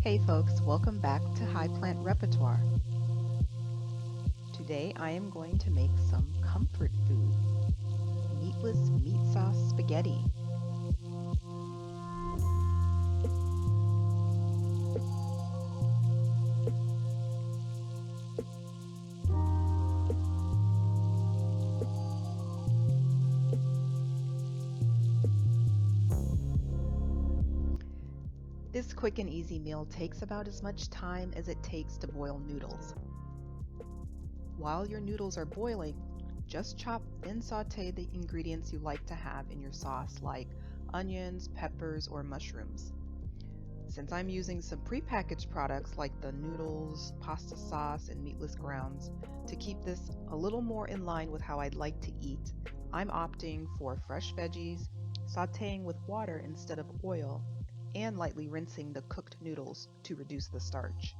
Hey folks, welcome back to High Plant Repertoire. Today I am going to make some comfort food, meatless meat sauce spaghetti. This quick and easy meal takes about as much time as it takes to boil noodles. While your noodles are boiling, just chop and saute the ingredients you like to have in your sauce like onions, peppers, or mushrooms. Since I'm using some prepackaged products like the noodles, pasta sauce, and meatless grounds, to keep this a little more in line with how I'd like to eat, I'm opting for fresh veggies, sauteing with water instead of oil, and lightly rinsing the cooked noodles to reduce the starch.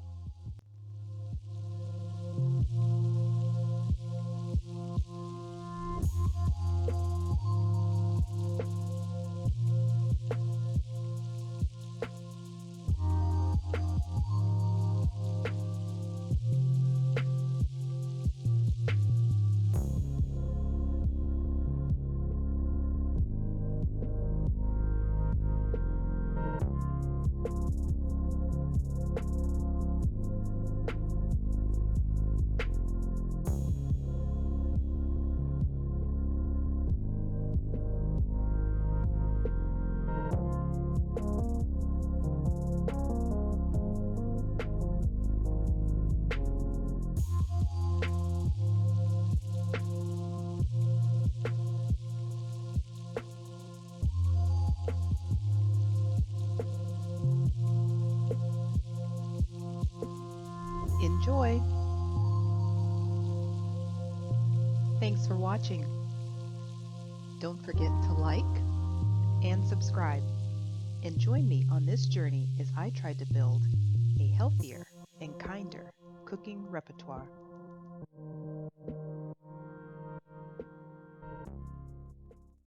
Enjoy! Thanks for watching. Don't forget to like and subscribe, and join me on this journey as I try to build a healthier and kinder cooking repertoire.